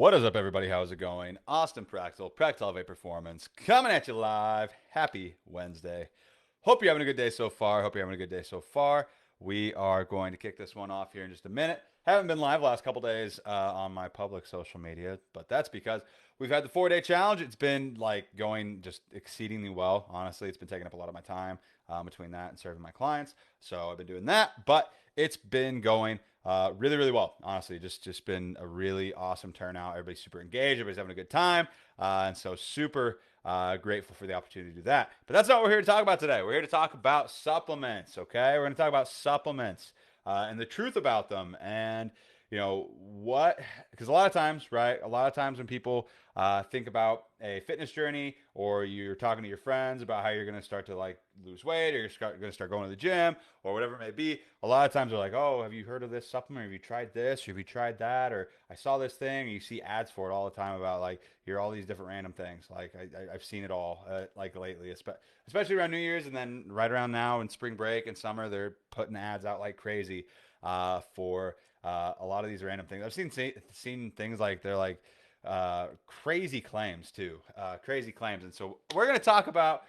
What is up, everybody? How's it going? Austin Prechtelevate Performance, coming at you live. Happy Wednesday. Hope you're having a good day so far. We are going to kick this one off here in just a minute. Haven't been live the last couple days on my public social media, but that's because we've had the 4-day challenge. It's been going just exceedingly well. Honestly, it's been taking up a lot of my time between that and serving my clients. So I've been doing that, but it's been going really, really well. Honestly, just been a really awesome turnout. Everybody's super engaged. Everybody's having a good time, and so super grateful for the opportunity to do that. But that's not what we're here to talk about today. We're here to talk about supplements. Okay, we're going to talk about supplements and the truth about them, and what, because a lot of times, right? A lot of times when people think about a fitness journey, or you're talking to your friends about how you're going to start to lose weight, or you're going to start going to the gym, or whatever it may be, a lot of times they're like, oh, have you heard of this supplement? Have you tried this? Or have you tried that? Or I saw this thing. And you see ads for it all the time about here are all these different random things. I've seen it all lately, especially around New Year's, and then right around now in spring break and summer, they're putting ads out like crazy for a lot of these random things. I've seen things like they're crazy claims too, crazy claims. And so we're going to talk about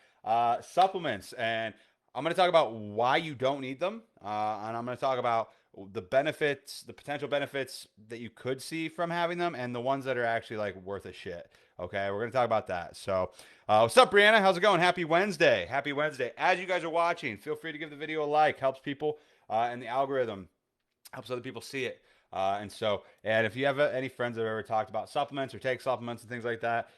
supplements, and I'm going to talk about why you don't need them, and I'm going to talk about the benefits, the potential benefits that you could see from having them, and the ones that are actually worth a shit. Okay, we're going to talk about that. So, what's up, Brianna? How's it going? Happy Wednesday. Happy Wednesday. As you guys are watching, feel free to give the video a like. Helps people and the algorithm helps other people see it. And if you have any friends that have ever talked about supplements or take supplements and things like that,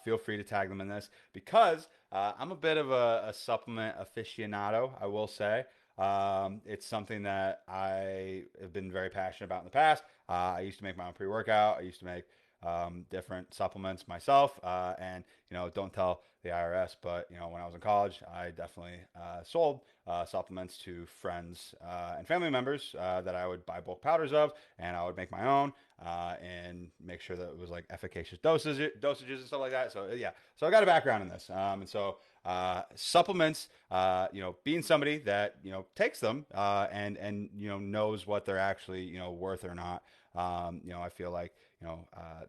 feel free to tag them in this, because I'm a bit of a supplement aficionado, I will say. It's something that I have been very passionate about in the past. I used to make my own pre-workout. I used to make different supplements myself. And don't tell the IRS, but when I was in college, I definitely sold supplements to friends and family members that I would buy bulk powders of, and I would make my own and make sure that it was efficacious dosages and stuff like that. So yeah, so I got a background in this, and so supplements, being somebody that takes them and knows what they're actually worth or not. I feel like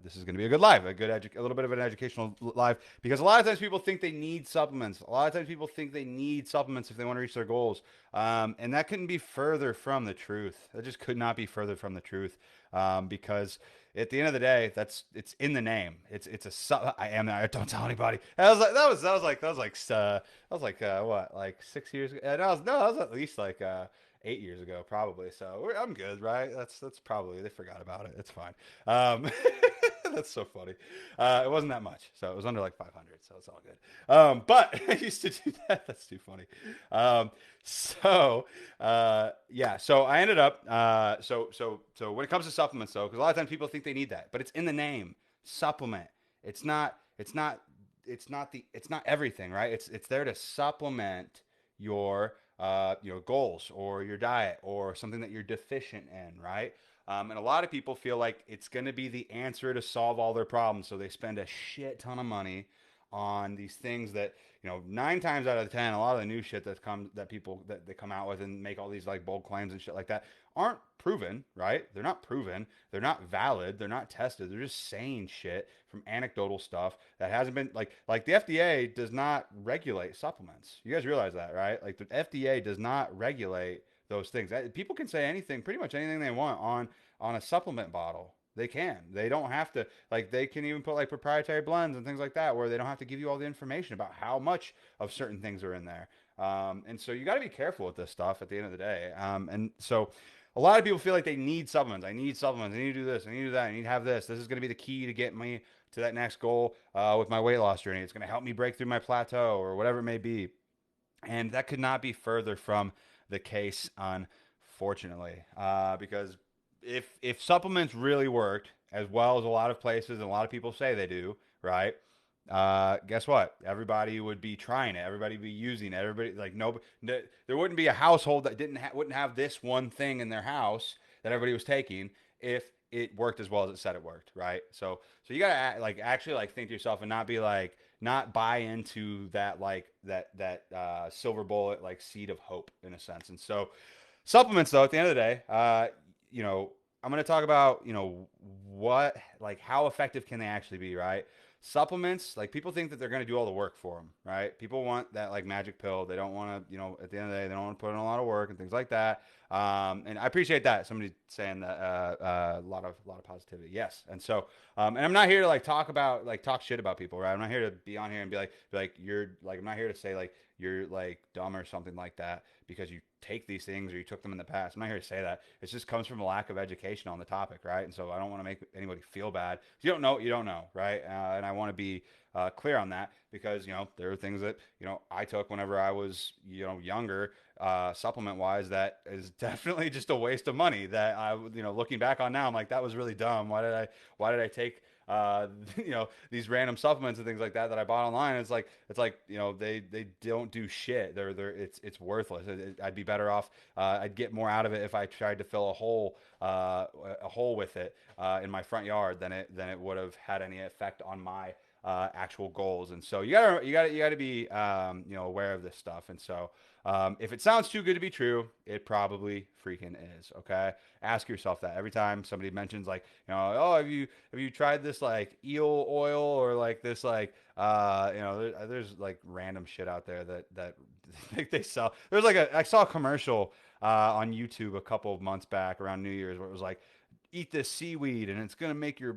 this is going to be a good live, a little bit of an educational live, because a lot of times people think they need supplements. A lot of times people think they need supplements if they want to reach their goals. And that couldn't be further from the truth. That just could not be further from the truth. Because at the end of the day, it's in the name. I am that. Don't tell anybody. That was what, 6 years ago? That was at least 8 years ago, probably. So I'm good, right? That's probably, they forgot about it. It's fine. That's so funny. It wasn't that much, so it was under 500, so it's all good. But I used to do that. That's too funny. Yeah. So I ended up. So when it comes to supplements, though, because a lot of times people think they need that, but it's in the name, supplement. It's not. It's not. It's not everything, right? It's there to supplement your goals or your diet or something that you're deficient in, right? And a lot of people feel like it's going to be the answer to solve all their problems, so they spend a shit ton of money on these things that 9 times out of 10, a lot of the new shit that they come out with and make all these bold claims and shit like that aren't proven, right? They're not proven. They're not valid. They're not tested. They're just saying shit from anecdotal stuff that hasn't been like the FDA does not regulate supplements. You guys realize that, right? The FDA does not regulate those things. People can say anything, pretty much anything they want on a supplement bottle. They can. They don't have to, they can even put proprietary blends and things like that, where they don't have to give you all the information about how much of certain things are in there. And so you got to be careful with this stuff at the end of the day. And so a lot of people feel like they need supplements. I need supplements. I need to do this. I need to do that. I need to have this. This is going to be the key to get me to that next goal with my weight loss journey. It's going to help me break through my plateau or whatever it may be. And that could not be further from the case, unfortunately, because if supplements really worked as well as a lot of places and a lot of people say they do, right? Guess what? Everybody would be trying it. Everybody would be using it. Everybody there wouldn't be a household that wouldn't have this one thing in their house that everybody was taking if it worked as well as it said it worked, right? So you gotta actually think to yourself and not be not buy into that that silver bullet seed of hope in a sense. And so supplements, though, at the end of the day, I'm going to talk about, what, like, how effective can they actually be, right? Supplements, like, people think that they're going to do all the work for them, right? People want that, like, magic pill. They don't want to, at the end of the day, they don't want to put in a lot of work and things like that. And I appreciate that. Somebody saying that, a lot of positivity. Yes. And so, and I'm not here to, like, talk shit about people, right? I'm not here to be on here and be like, you're, like, I'm not here to say, like, you're, like, dumb or something like that because you take these things or you took them in the past. I'm not here to say that. It just comes from a lack of education on the topic, right? And so I don't want to make anybody feel bad. If you don't know what you don't know, right? And I want to be clear on that because, there are things that, I took whenever I was, younger, supplement wise, that is definitely just a waste of money that I, looking back on now, I'm like, that was really dumb. Why did I take these random supplements and things like that I bought online? It's like they don't do shit. It's worthless. I'd be better off. I'd get more out of it if I tried to fill a hole with it in my front yard than it would have had any effect on my actual goals. And so you gotta be aware of this stuff. And so if it sounds too good to be true, it probably freaking is. Okay, ask yourself that every time somebody mentions, like, oh, have you tried this, like, eel oil, or like this, like, there's like random shit out there that they sell. There's like I saw a commercial on YouTube a couple of months back around New Year's where it was like, eat this seaweed and it's gonna make your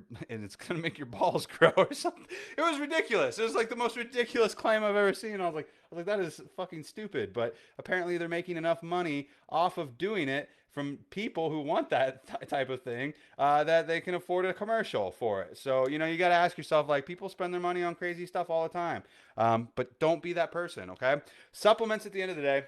balls grow or something. It was ridiculous. It was like the most ridiculous claim I've ever seen. I was like, that is fucking stupid. But apparently they're making enough money off of doing it from people who want that type of thing that they can afford a commercial for it. So you got to ask yourself, like, people spend their money on crazy stuff all the time, but don't be that person. Okay, supplements at the end of the day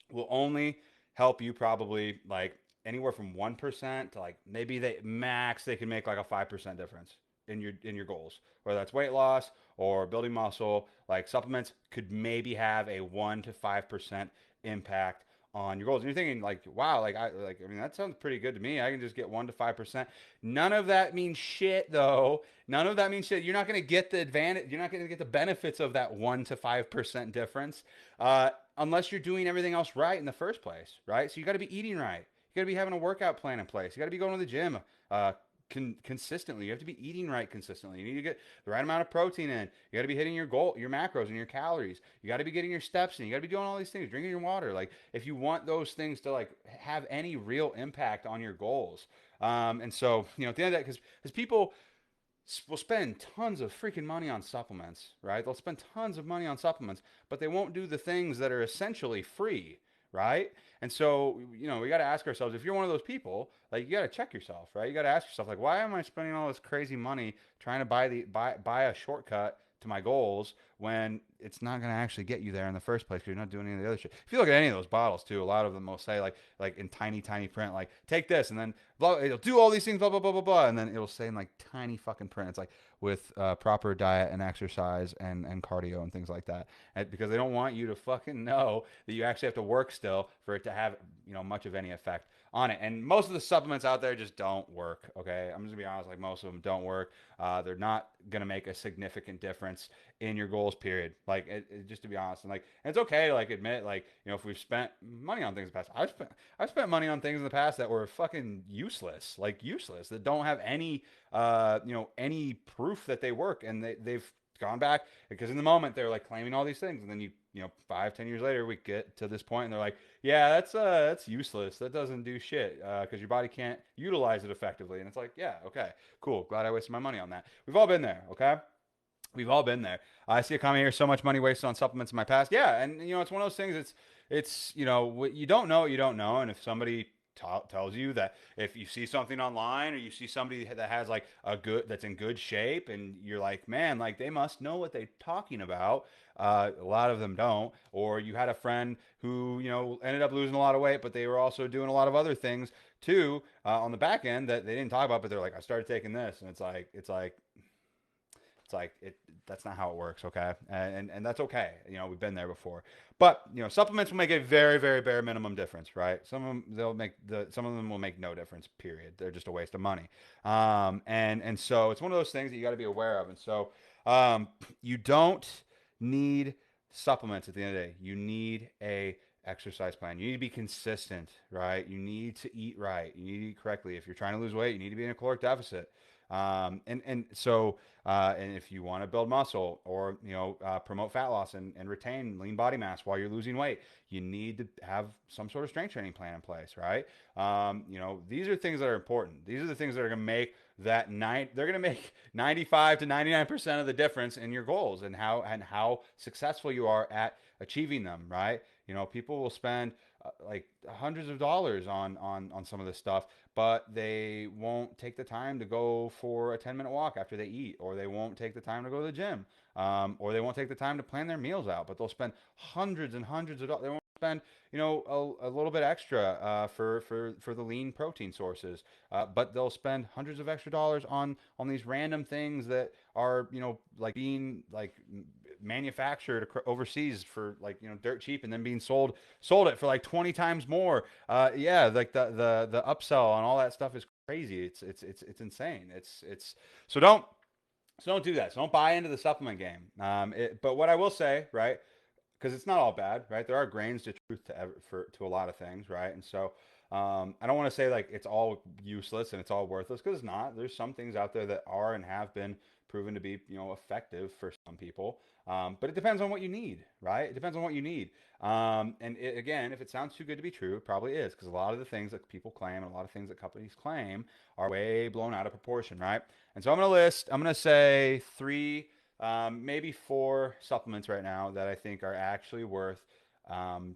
will only help you probably, like, anywhere from 1% to, like, maybe they can make like a 5% difference in your goals, whether that's weight loss or building muscle. Like, supplements could maybe have a 1 to 5% impact on your goals. And you're thinking, like, wow, I mean, that sounds pretty good to me. I can just get 1 to 5%. None of that means shit, though. None of that means shit. You're not going to get the advantage. You're not going to get the benefits of that 1 to 5% difference unless you're doing everything else right in the first place, right? So you got to be eating right. You got to be having a workout plan in place. You got to be going to the gym consistently. You have to be eating right consistently. You need to get the right amount of protein in. You got to be hitting your goal, your macros and your calories. You got to be getting your steps in. You got to be doing all these things, drinking your water. Like, if you want those things to, like, have any real impact on your goals. And so, at the end of that, because people will spend tons of freaking money on supplements, right? They'll spend tons of money on supplements, but they won't do the things that are essentially free, right? And so, we got to ask ourselves, if you're one of those people, like, you got to check yourself, right? You got to ask yourself, like, why am I spending all this crazy money trying to buy a shortcut to my goals when it's not going to actually get you there in the first place because you're not doing any of the other shit. If you look at any of those bottles too, a lot of them will say, like in tiny print, like, take this and then blah, it'll do all these things, blah blah blah blah blah, and then it'll say in, like, tiny fucking print, it's like, with proper diet and exercise and cardio and things like that, because they don't want you to fucking know that you actually have to work still for it to have much of any effect on it. And most of the supplements out there just don't work. Okay, I'm just gonna be honest, like, most of them don't work. They're not gonna make a significant difference in your goals, period. Like, just to be honest, and it's okay to, like, admit, like, if we've spent money on things in the past. I've spent money on things in the past that were fucking useless, like, useless, that don't have any proof that they work, and they've gone back because in the moment they're, like, claiming all these things, and then 5-10 years later we get to this point and they're like, yeah, that's useless, that doesn't do shit because your body can't utilize it effectively. And it's like, yeah, okay, cool, glad I wasted my money on that. We've all been there. Okay, we've all been there. I see a comment here: so much money wasted on supplements in my past. Yeah, and it's one of those things. It's what you don't know, you don't know. And if somebody tells you that, if you see something online or you see somebody that has, like, that's in good shape, and you're like, man, like, they must know what they're talking about. A lot of them don't. Or you had a friend who ended up losing a lot of weight, but they were also doing a lot of other things too on the back end that they didn't talk about. But they're like, I started taking this, and it's like that's not how it works. Okay, and that's okay. We've been there before. But supplements will make a very, very bare minimum difference, right? Some of them will make no difference. Period. They're just a waste of money. And so it's one of those things that you got to be aware of. And so you don't need supplements at the end of the day. You need a exercise plan. You need to be consistent, right? You need to eat right. You need to eat correctly. If you're trying to lose weight, you need to be in a caloric deficit. And if you want to build muscle or promote fat loss and retain lean body mass while you're losing weight, you need to have some sort of strength training plan in place, right? These are things that are important. These are the things that are going to make they're going to make 95 to 99% of the difference in your goals and how successful you are at achieving them, right? People will spend like hundreds of dollars on some of this stuff, but they won't take the time to go for a 10-minute walk after they eat, or they won't take the time to go to the gym, or they won't take the time to plan their meals out, but they'll spend hundreds and hundreds of dollars. They won't spend a little bit extra for the lean protein sources, but they'll spend hundreds of extra dollars on these random things that are like being like manufactured overseas for like dirt cheap, and then being sold it for like 20 times more. Yeah, like the upsell on all that stuff is crazy. It's insane. It's so don't do that. So don't buy into the supplement game. But what I will say, right, because it's not all bad, right? There are grains to truth to a lot of things, right? And so I don't want to say like it's all useless and it's all worthless, because it's not. There's some things out there that are and have been proven to be effective for some people. But it depends on what you need, right? It depends on what you need. Again, if it sounds too good to be true, it probably is, because a lot of the things that people claim and a lot of things that companies claim are way blown out of proportion, right? And so I'm going to say three, maybe four supplements right now that I think are actually worth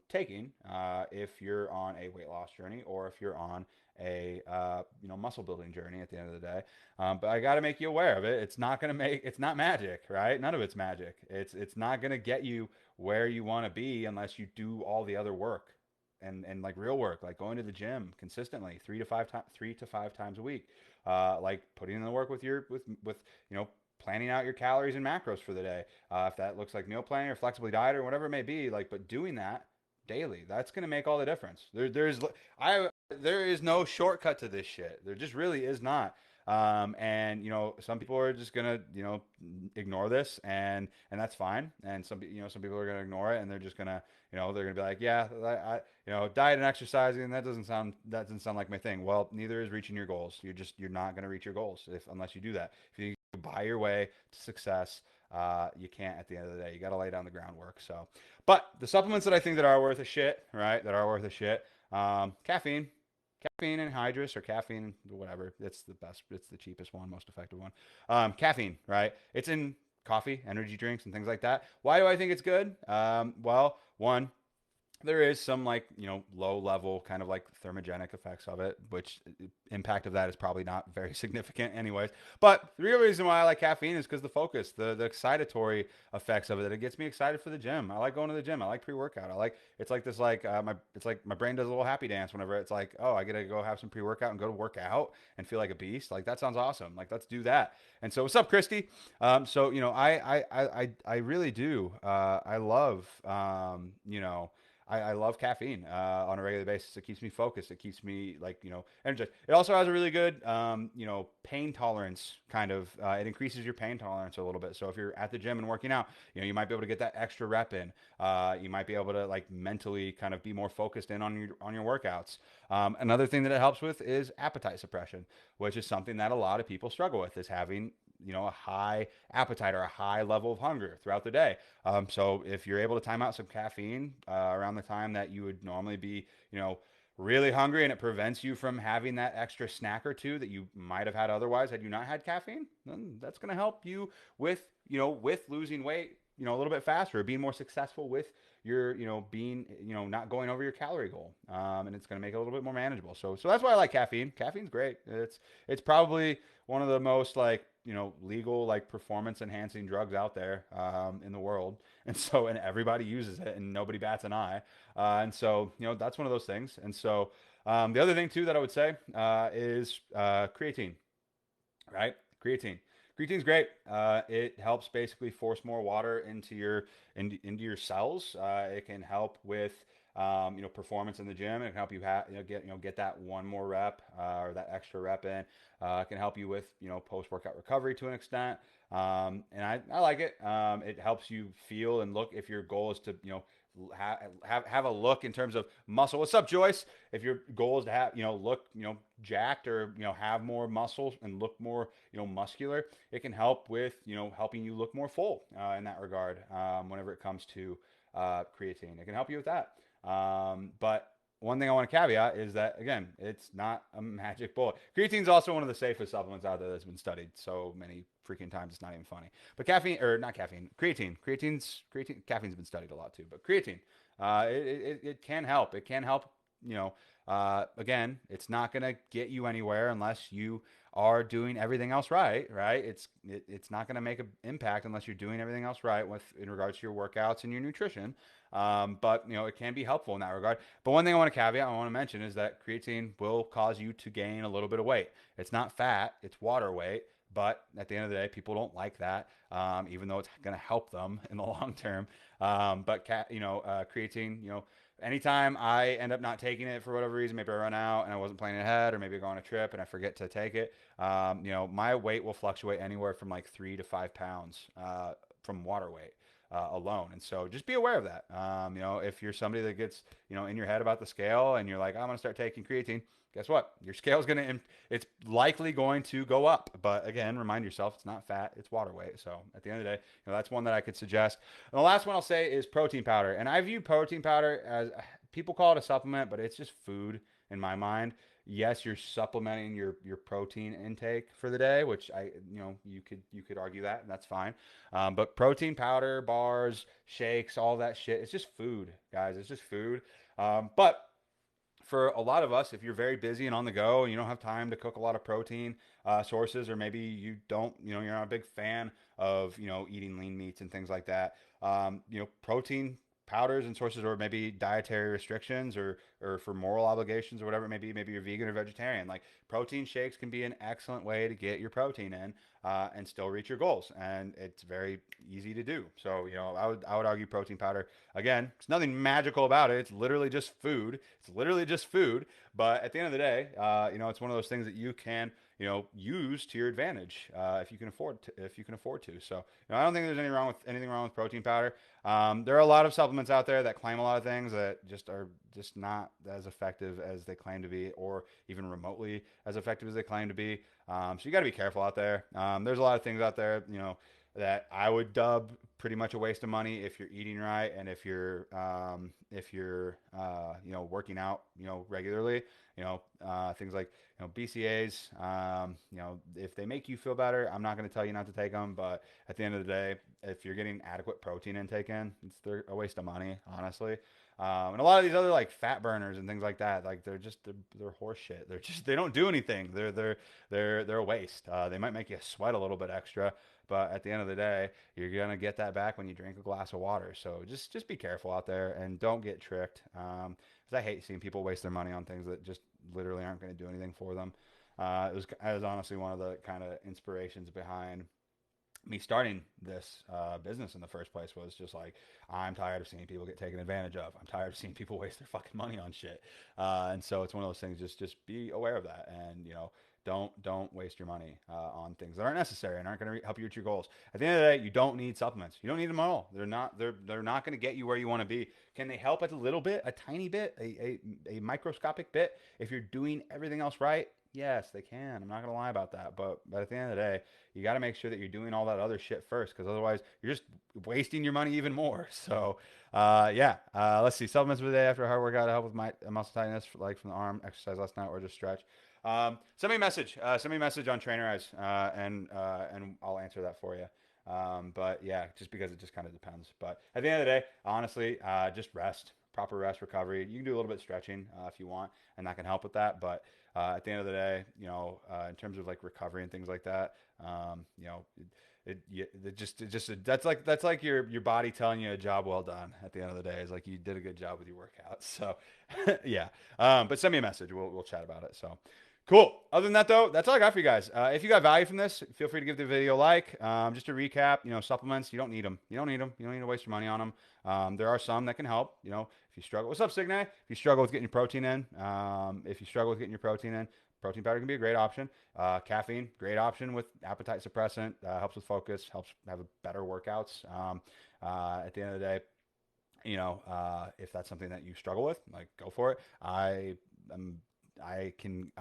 taking if you're on a weight loss journey, or if you're on a muscle building journey at the end of the day. But I got to make you aware of it. It's not magic, right? None of it's magic. It's not going to get you where you want to be unless you do all the other work and like real work, like going to the gym consistently 3 to 5 times a week, like putting in the work with planning out your calories and macros for the day. If that looks like meal planning or flexibly diet or whatever it may be, like, but doing that daily, that's going to make all the difference. There is no shortcut to this shit. There just really is not. And some people are just gonna ignore this, and that's fine. And some people are gonna ignore it, and they're just gonna they're gonna be like, yeah, diet and exercising, that doesn't sound like my thing. Well, neither is reaching your goals. You're not gonna reach your goals unless you do that. If you buy your way to success, you can't. At the end of the day, you got to lay down the groundwork. So, but the supplements that I think that are worth a shit, right? That are worth a shit. Caffeine anhydrous, or caffeine, whatever. It's the best. It's the cheapest one, most effective one. Caffeine, right? It's in coffee, energy drinks, and things like that. Why do I think it's good? Well, one, there is some like low level kind of like thermogenic effects of it, which impact of that is probably not very significant anyways. But the real reason why I like caffeine is because the focus, the excitatory effects of it, that it gets me excited for the gym. I like going to the gym. I like pre-workout. It's like this, like my brain does a little happy dance whenever it's like, oh, I gotta go have some pre-workout and go to work out and feel like a beast. Like, that sounds awesome. Like, let's do that. And so what's up, Christy? So I really do. I love I love caffeine on a regular basis. It keeps me focused. It keeps me energized. It also has a really good pain tolerance kind of. It increases your pain tolerance a little bit. So if you're at the gym and working out, you might be able to get that extra rep in. You might be able to like mentally kind of be more focused in on your workouts. Another thing that it helps with is appetite suppression, which is something that a lot of people struggle with, is having a high appetite or a high level of hunger throughout the day. So if you're able to time out some caffeine around the time that you would normally be, really hungry, and it prevents you from having that extra snack or two that you might have had otherwise had you not had caffeine, then that's going to help you with, with losing weight, a little bit faster, being more successful with your, being, not going over your calorie goal. And it's going to make it a little bit more manageable. So that's why I like caffeine. Caffeine's great. It's probably one of the most like, legal, like performance enhancing drugs out there, in the world. And everybody uses it and nobody bats an eye. And so, that's one of those things. And so, the other thing too that I would say, is, creatine, right? Creatine's great. It helps basically force more water into your cells. It can help with performance in the gym. It can help you get that one more rep, or that extra rep in. It can help you with post workout recovery to an extent. And I like it. It helps you feel and look, if your goal is to have a look in terms of muscle. What's up, Joyce? If your goal is to have, look, jacked, or have more muscle and look more, muscular, it can help with, helping you look more full in that regard. Whenever it comes to creatine, it can help you with that. But one thing I want to caveat is that, again, it's not a magic bullet. Creatine is also one of the safest supplements out there that's been studied so many freaking times. It's not even funny. But caffeine, or not caffeine, creatine, caffeine's been studied a lot too. But creatine, it can help. It can help. Again, it's not going to get you anywhere unless you are doing everything else right. Right? It's not going to make an impact unless you're doing everything else right with in regards to your workouts and your nutrition. But it can be helpful in that regard. But one thing I want to caveat, I want to mention, is that creatine will cause you to gain a little bit of weight. It's not fat, it's water weight. But at the end of the day, people don't like that, even though it's going to help them in the long term. Creatine, anytime I end up not taking it for whatever reason, maybe I run out and I wasn't planning ahead, or maybe I go on a trip and I forget to take it, my weight will fluctuate anywhere from like 3 to 5 pounds from water weight. Alone. And so just be aware of that. If you're somebody that gets, in your head about the scale and you're like, I'm going to start taking creatine, guess what? Your scale is it's likely going to go up. But again, remind yourself, it's not fat, it's water weight. So at the end of the day, that's one that I could suggest. And the last one I'll say is protein powder. And I view protein powder as, people call it a supplement, but it's just food in my mind. Yes, you're supplementing your protein intake for the day, which you could argue that, and that's fine. But protein powder, bars, shakes, all that shit, it's just food, guys. It's just food. But for a lot of us, if you're very busy and on the go and you don't have time to cook a lot of protein sources, or maybe you don't, you're not a big fan of, eating lean meats and things like that, protein powders and sources, or maybe dietary restrictions, or for moral obligations or whatever it may be, maybe you're vegan or vegetarian, like protein shakes can be an excellent way to get your protein in and still reach your goals, and it's very easy to do. So I would argue protein powder, again, it's nothing magical about it. It's literally just food. But at the end of the day, it's one of those things that you can use to your advantage if you can afford to. So I don't think there's anything wrong with protein powder. There are a lot of supplements out there that claim a lot of things that just are just not as effective as they claim to be, or even remotely as effective as they claim to be. So you got to be careful out there. There's a lot of things out there, that I would dub pretty much a waste of money if you're eating right, and if you're working out regularly. Things like BCAs. If they make you feel better, I'm not going to tell you not to take them. But at the end of the day, if you're getting adequate protein intake in, they're a waste of money, honestly. And a lot of these other like fat burners and things like that, like they're horse shit. They don't do anything. They're a waste. They might make you sweat a little bit extra, but at the end of the day, you're gonna get that back when you drink a glass of water. So just be careful out there and don't get tricked. Because I hate seeing people waste their money on things that just literally aren't going to do anything for them. It was honestly one of the kind of inspirations behind me starting this business in the first place. Was just like, I'm tired of seeing people get taken advantage of. I'm tired of seeing people waste their fucking money on shit. And so it's one of those things. Just be aware of that, and don't waste your money on things that aren't necessary and aren't going to help you reach your goals. At the end of the day, you don't need supplements. You don't need them at all. They're not going to get you where you want to be. Can they help a little bit, a tiny bit, a microscopic bit if you're doing everything else right? Yes, they can. I'm not going to lie about that. But at the end of the day, you got to make sure that you're doing all that other shit first, because otherwise you're just wasting your money even more. So, yeah. Let's see. Supplements for the day after a hard workout to help with my muscle tightness, like from the arm exercise last night, or just stretch. Send me a message. Send me a message on Trainerize, and I'll answer that for you. But yeah, just because it just kind of depends. But at the end of the day, honestly, just rest, proper rest, recovery. You can do a little bit of stretching if you want, and that can help with that. But at the end of the day, in terms of like recovery and things like that, that's like your body telling you a job well done. At the end of the day, it's like you did a good job with your workouts. So yeah. But send me a message. We'll chat about it. So. Cool. Other than that, though, that's all I got for you guys. If you got value from this, feel free to give the video a like. Just to recap, supplements, you don't need them. You don't need them. You don't need to waste your money on them. There are some that can help. If you struggle. What's up, Signe? If you struggle with getting your protein in, protein powder can be a great option. Caffeine, great option with appetite suppressant. Helps with focus. Helps have better workouts. At the end of the day, if that's something that you struggle with, like go for it. Am I can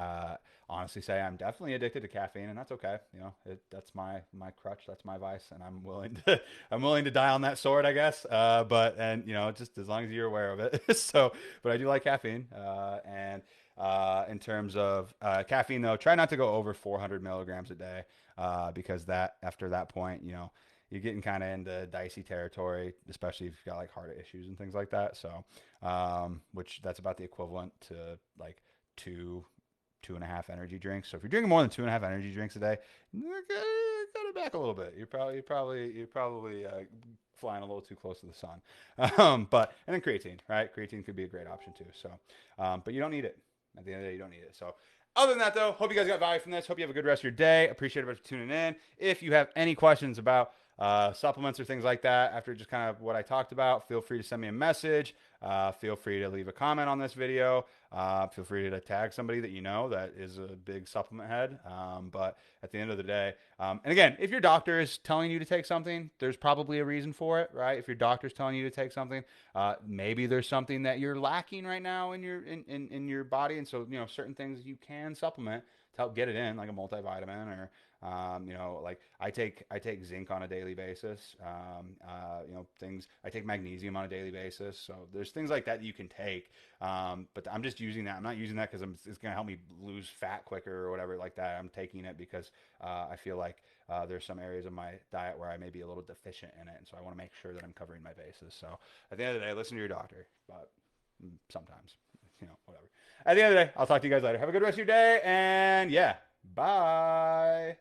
honestly say I'm definitely addicted to caffeine, and that's okay. That's my crutch, that's my vice, and I'm willing to I'm willing to die on that sword, I guess. But and just as long as you're aware of it. So, but I do like caffeine, and in terms of caffeine, though, try not to go over 400 milligrams a day, because that after that point, you're getting kind of into dicey territory, especially if you've got like heart issues and things like that. So, which that's about the equivalent to like two, 2.5 energy drinks. So if you're drinking more than 2.5 energy drinks a day, cut it back a little bit. You're probably flying a little too close to the sun. But and then creatine, right? Creatine could be a great option too. So, but you don't need it. At the end of the day, you don't need it. So other than that, though, hope you guys got value from this. Hope you have a good rest of your day. Appreciate everybody for tuning in. If you have any questions about supplements or things like that, after just kind of what I talked about, feel free to send me a message. Feel free to leave a comment on this video. Feel free to tag somebody that you know that is a big supplement head. But at the end of the day, and again, if your doctor is telling you to take something, there's probably a reason for it, right? If your doctor's telling you to take something, maybe there's something that you're lacking right now in your body, and so certain things you can supplement to help get it in, like a multivitamin or like I take zinc on a daily basis. Things I take magnesium on a daily basis. So there's things like that you can take. But I'm just using that. I'm not using that because it's going to help me lose fat quicker or whatever like that. I'm taking it because I feel like there's some areas of my diet where I may be a little deficient in it, and so I want to make sure that I'm covering my bases. So at the end of the day, listen to your doctor. But sometimes, whatever. At the end of the day, I'll talk to you guys later. Have a good rest of your day, and yeah, bye.